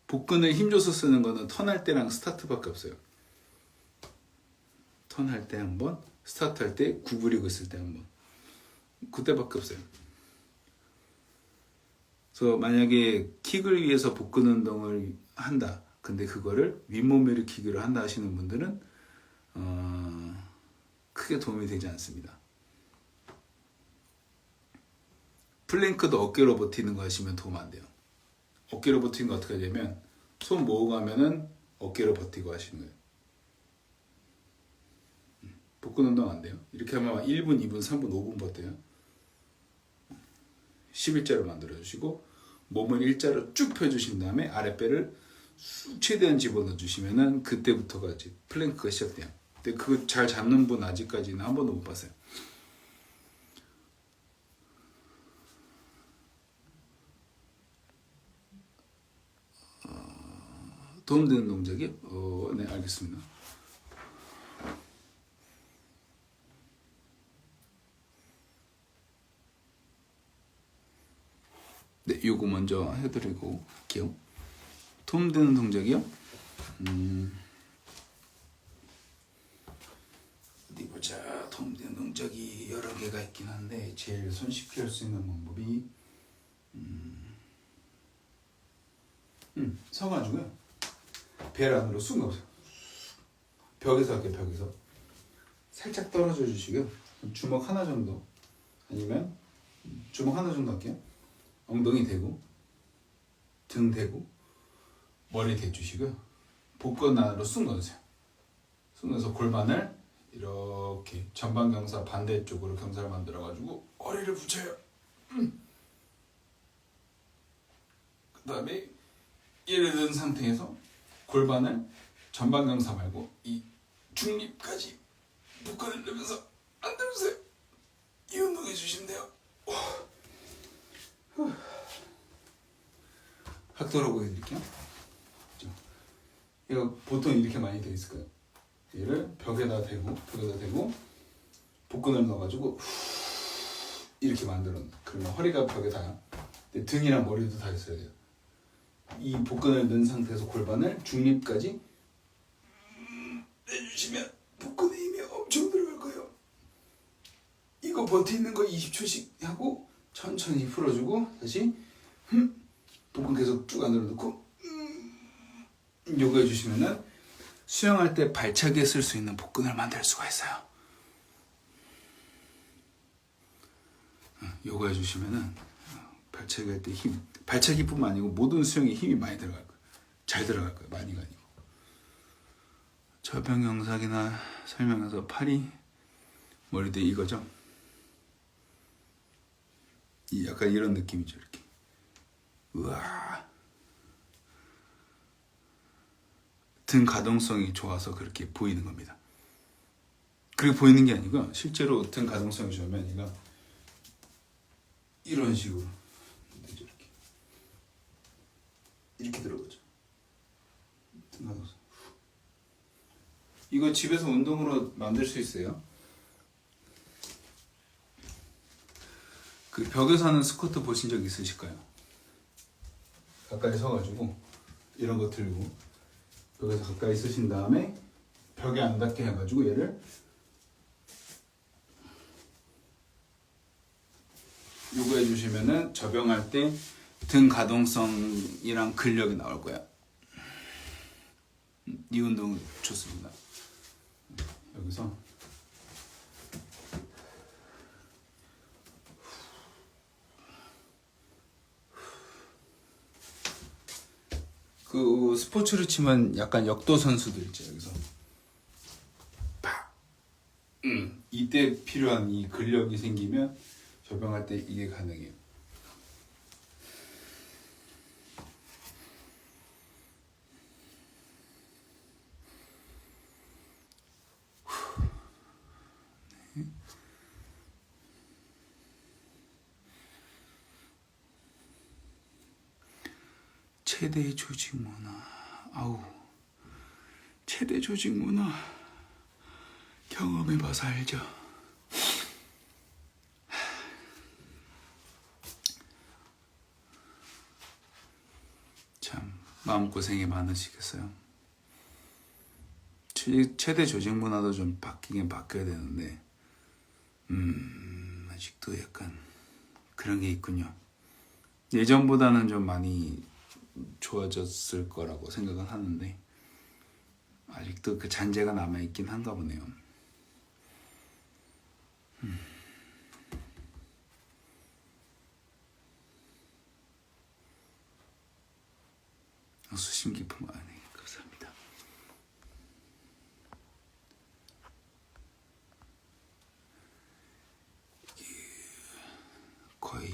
복근을 힘줘서 쓰는 거는 턴할 때랑 스타트밖에 없어요. 턴할 때 한 번, 스타트할 때 구부리고 있을 때 한 번. 그때밖에 없어요. 그래서 만약에 킥을 위해서 복근 운동을 한다. 근데 그거를 윗몸 일으키기로 한다 하시는 분들은 크게 도움이 되지 않습니다. 플랭크도 어깨로 버티는 거 하시면 도움 안 돼요. 어깨로 버티는 거 어떻게 하냐면 손 모으고 가면은 어깨로 버티고 하시는 거예요. 복근 운동 안 돼요. 이렇게 하면 1분, 2분, 3분, 5분 버텨요. 11자로 만들어 주시고 몸을 일자로 쭉 펴주신 다음에 아랫배를 최대한 집어넣어 주시면은 그때부터가 이제 플랭크가 시작돼요. 근데 그거 잘 잡는 분 아직까지는 한 번도 못 봤어요. 도움되는 동작이요? 네, 알겠습니다. 네, 요거 먼저 해드리고 할게요. 도움되는 동작이요? 어디 보자. 도움되는 동작이 여러 개가 있긴 한데 제일 손쉽게 할 수 있는 방법이 서가지고요. 배 안으로 쑥 넣으세요. 벽에서 할게요. 벽에서 살짝 떨어져 주시고요. 주먹 하나 정도 아니면 주먹 하나 정도 할게요. 엉덩이 대고 등 대고 머리 대주시고요. 복근 안으로 쑥 넣으세요. 쑥 넣어서 골반을 이렇게 전방 경사 반대쪽으로 경사를 만들어가지고 허리를 붙여요. 그 다음에 얘를 넣은 상태에서 골반을 전방 경사 말고 이 중립까지 복근을 넣으면서 만들어주세요. 이 운동 해주시면 돼요. 각도로 보여드릴게요. 이거 보통 이렇게 많이 돼 있을 거예요. 얘를 벽에다 대고 복근을 넣어가지고 이렇게 만들어. 그러면 허리가 벽에 닿아요. 등이랑 머리도 다 있어야 돼요. 이 복근을 넣은 상태에서 골반을 중립까지 내주시면 복근에 힘이 엄청 들어갈 거예요. 이거 버티는 거 20초씩 하고 천천히 풀어주고 다시 복근 계속 쭉 안으로 넣고 요거 해주시면은 수영할 때 발차기에 쓸 수 있는 복근을 만들 수가 있어요. 요거 해주시면은 발차기 할 때 힘, 발차기뿐만 아니고 모든 수영에 힘이 많이 들어갈 거예요. 잘 들어갈 거예요. 많이가 아니고. 저병 영상이나 설명해서 팔이 머리대 이거죠. 약간 이런 느낌이죠. 이렇게. 우와. 등 가동성이 좋아서 그렇게 보이는 겁니다. 그렇게 보이는 게 아니고 실제로 등 가동성이 좋으면 얘가 이런 식으로 이렇게 들어가죠. 등 가동성. 이거 집에서 운동으로 만들 수 있어요. 그 벽에서 하는 스쿼트 보신 적 있으실까요? 가까이 서가지고 이런 거 들고 벽에서 가까이 서신 다음에 벽에 안 닿게 해가지고 얘를 요거 해주시면은 접영할 때 등 가동성이랑 근력이 나올 거야. 이 운동 좋습니다. 여기서 그 스포츠를 치면 약간 역도 선수들 있죠. 여기서 팍! 이때 필요한 이 근력이 생기면 접영할 때 이게 가능해요. 최대 조직 문화. 아우. 최대 조직 문화. 경험해봐서 알죠. 참 마음고생이 많으시겠어요. 최대 조직 문화도 좀 바뀌긴 바뀌어야 되는데 아직도 약간 그런 게 있군요. 예전보다는 좀 많이 좋아졌을 거라고 생각은 하는데 아직도 그 잔재가 남아있긴 한가 보네요. 수심 깊은 안에 감사합니다. 거의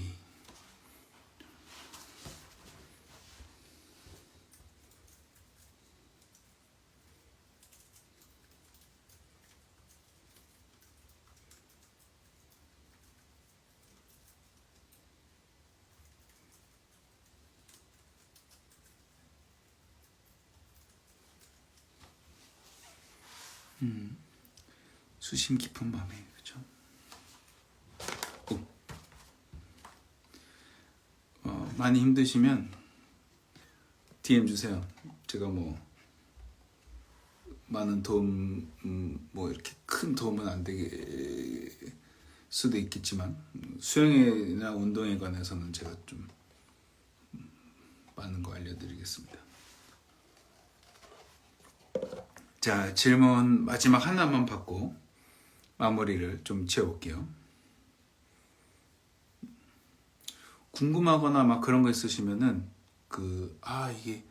수심 깊은 밤에 그렇죠. 많이 힘드시면 DM 주세요. 제가 뭐 많은 도움 뭐 이렇게 큰 도움은 안 되게 수도 있겠지만 수영이나 운동에 관해서는 제가 좀 많은 거 알려드리겠습니다. 자, 질문 마지막 하나만 받고 마무리를 좀 지어볼게요. 궁금하거나 막 그런 거 있으시면은 이게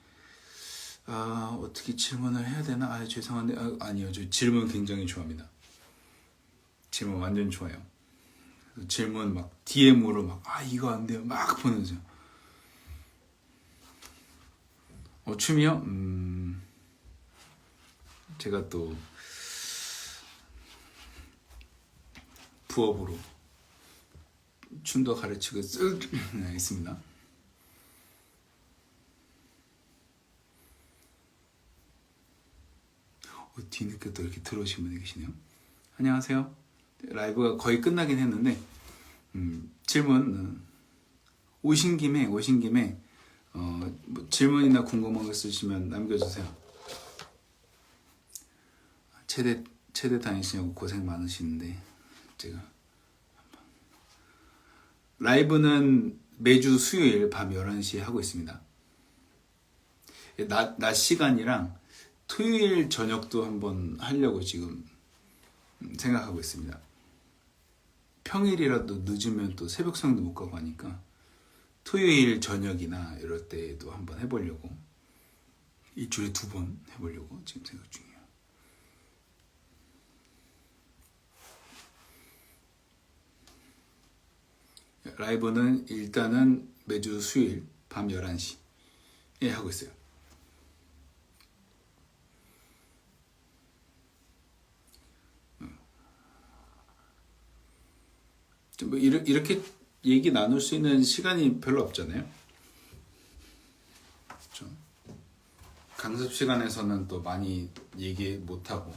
어떻게 질문을 해야 되나? 죄송한데 아니요, 저 질문 굉장히 좋아합니다. 질문 완전 좋아요. 질문 막 DM으로 막 이거 안 돼요 막 보내죠. 춤이요? 제가 또 부업으로 춤도 가르치고 있습니다. 뒤늦게 또 이렇게 들어오신 분이 계시네요. 안녕하세요. 라이브가 거의 끝나긴 했는데 질문 오신 김에 뭐 질문이나 궁금한 거 있으시면 남겨주세요. 체대 다니시냐고 고생 많으시는데 제가 라이브는 매주 수요일 밤 11시에 하고 있습니다. 낮 시간이랑 토요일 저녁도 한번 하려고 지금 생각하고 있습니다. 평일이라도 늦으면 또 새벽상도 못 가고 하니까 토요일 저녁이나 이럴 때도 한번 해보려고 일주일에 2번 해보려고 지금 생각 중이에요. 라이브는 일단은 매주 수요일 밤 11시에 하고 있어요. 뭐 이렇게 얘기 나눌 수 있는 시간이 별로 없잖아요. 그렇죠? 강습 시간에서는 또 많이 얘기 못하고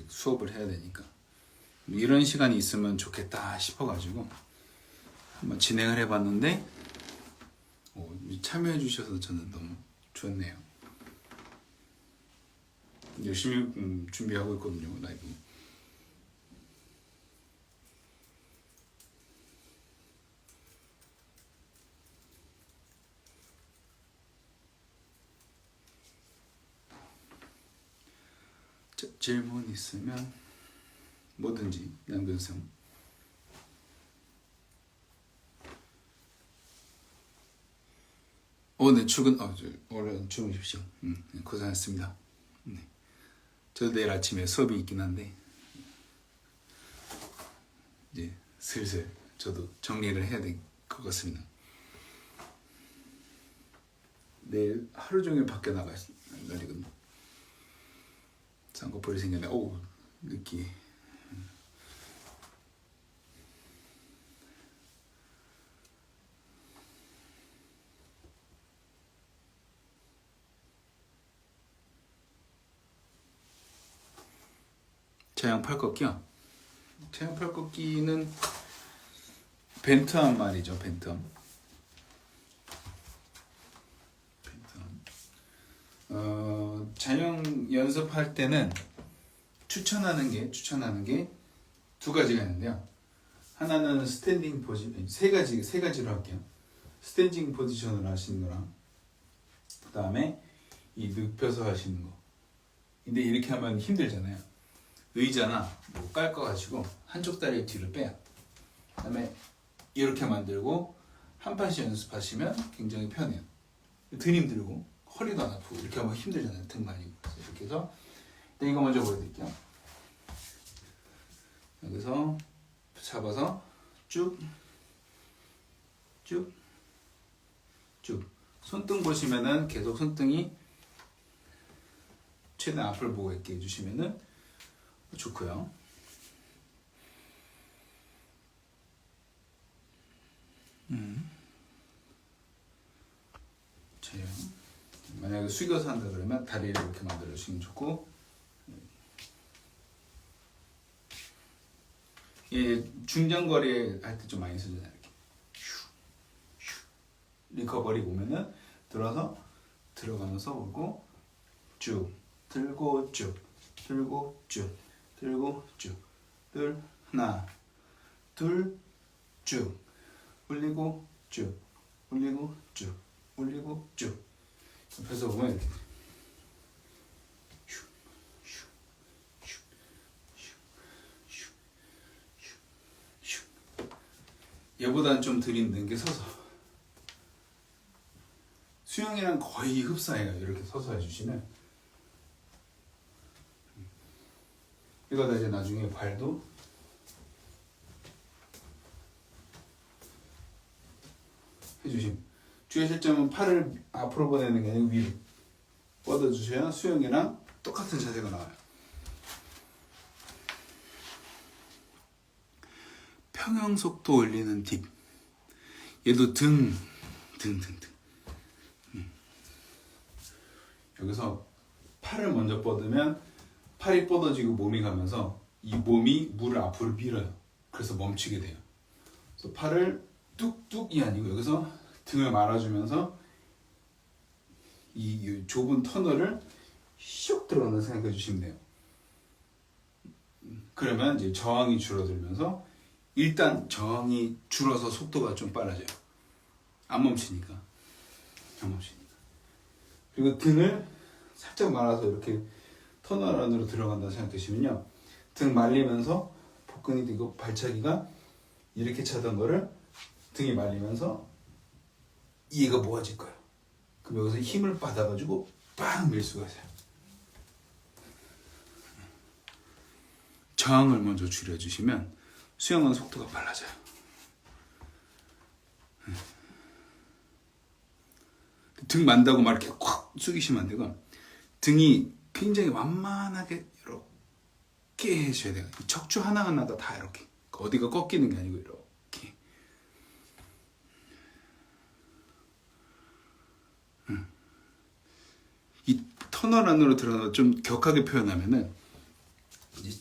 수업을 해야 되니까 이런 시간이 있으면 좋겠다 싶어가지고 한번 진행을 해봤는데 참여해 주셔서 저는 너무 좋네요. 열심히 준비하고 있거든요, 라이브. 질문 있으면 뭐든지 남겨주세요. 네, 오늘 주무십시오. 고생하셨습니다. 네. 저도 내일 아침에 수업이 있긴 한데 이제 슬슬 저도 정리를 해야 될 것 같습니다. 내일 하루 종일 밖에 나갈 날이거든요. 쌍꺼풀이 생겼네. 느끼해. 차양 팔꺾기요? 차양 팔꺾기는 벤트암 말이죠. 벤트암. 자영 연습할 때는 추천하는 게 두 가지가 있는데요. 하나는 스탠딩 포지션, 세 가지로 할게요. 스탠딩 포지션으로 하시는 거랑, 그 다음에 이 눕혀서 하시는 거. 근데 이렇게 하면 힘들잖아요. 의자나 뭐 깎아가지고 한쪽 다리 뒤로 빼요. 그 다음에 이렇게 만들고 한 판씩 연습하시면 굉장히 편해요. 등 힘들고 허리도 안 아프고 이렇게 하면 힘들잖아요. 등 말리고. 이렇게 해서 일단 이거 먼저 보여드릴게요. 여기서 잡아서 쭉 손등 보시면은 계속 손등이 최대한 앞을 보고 있게 해주시면은 좋고요. 자요. 만약에 숙여서 한다 그러면 다리를 이렇게 만들어 주시면 좋고, 중장거리 할 때 좀 많이 쓰잖아요. 이렇게 리커버리 보면은 들어서 들어가면서 오고 쭉 들고 쭉 들고 쭉 들고 쭉 하나 둘 쭉 올리고 쭉 올리고 쭉 올리고 쭉 옆에서 보면 이렇게 얘보다는 좀 덜 힘든 게 서서. 수영이랑 거의 흡사해요. 이렇게 서서 해주시면. 이거다 이제 나중에 발도 해주시면. 주의 실점은 팔을 앞으로 보내는 게 아니고 위로 뻗어주셔야 수영이랑 똑같은 자세가 나와요. 평형 속도 올리는 팁. 얘도 등. 여기서 팔을 먼저 뻗으면 팔이 뻗어지고 몸이 가면서 이 몸이 물을 앞으로 밀어요. 그래서 멈추게 돼요. 그래서 팔을 뚝뚝이 아니고 여기서 등을 말아주면서 이 좁은 터널을 슉 들어간다 생각해 주시면 돼요. 그러면 이제 저항이 줄어들면서 일단 저항이 줄어서 속도가 좀 빨라져요. 안 멈추니까. 그리고 등을 살짝 말아서 이렇게 터널 안으로 들어간다 생각하시면요. 등 말리면서 복근이 되고 발차기가 이렇게 차던 거를 등이 말리면서 얘가 모아질 거예요. 그럼 여기서 힘을 받아가지고 빵 밀 수가 있어요. 저항을 먼저 줄여주시면 수영은 속도가 빨라져요. 등 만다고 막 이렇게 콱 숙이시면 안 되고 등이 굉장히 완만하게 이렇게 해줘야 돼요. 척추 하나하나가 다 이렇게 어디가 꺾이는 게 아니고 터널 안으로 들어가 좀 격하게 표현하면은 이제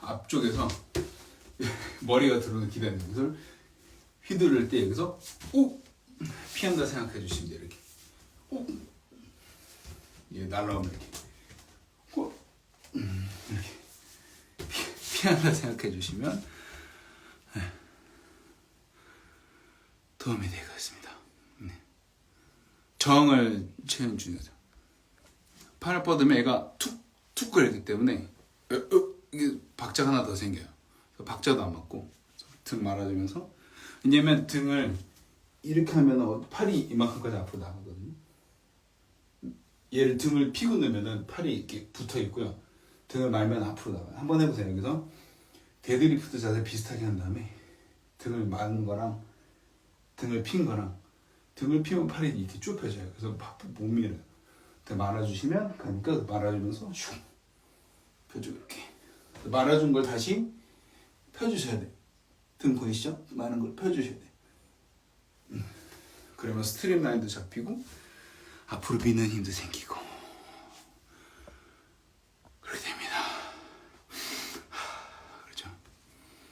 앞쪽에서 머리가 들어오는 기다리는 것을 휘두를 때 여기서 오 피한다 생각해 주시면 돼요. 이렇게 오 얘 날라오면 이렇게 오 이렇게 피한다 생각해 주시면 도움이 되겠습니다. 네. 저항을 채운 중요하죠. 팔을 뻗으면 애가 툭 거리기 때문에 이게 박자가 하나 더 생겨요. 박자도 안 맞고 등 말아주면서 왜냐면 등을 이렇게 하면 팔이 이만큼까지 앞으로 나가거든요. 얘를 등을 피고 넣으면 팔이 이렇게 붙어 있고요. 등을 말면 앞으로 나가요. 한번 해보세요. 여기서 데드리프트 자세 비슷하게 한 다음에 등을 마는 거랑 등을 핀 거랑 등을 피면 팔이 이렇게 쭉 펴져요. 그래서 못 밀어요. 등 말아주시면 가니까 말아주면서 슉 펴주고 이렇게 말아준 걸 다시 펴주셔야 돼. 등 보이시죠? 많은 걸 펴주셔야 돼. 그러면 스트림라인도 잡히고 앞으로 미는 힘도 생기고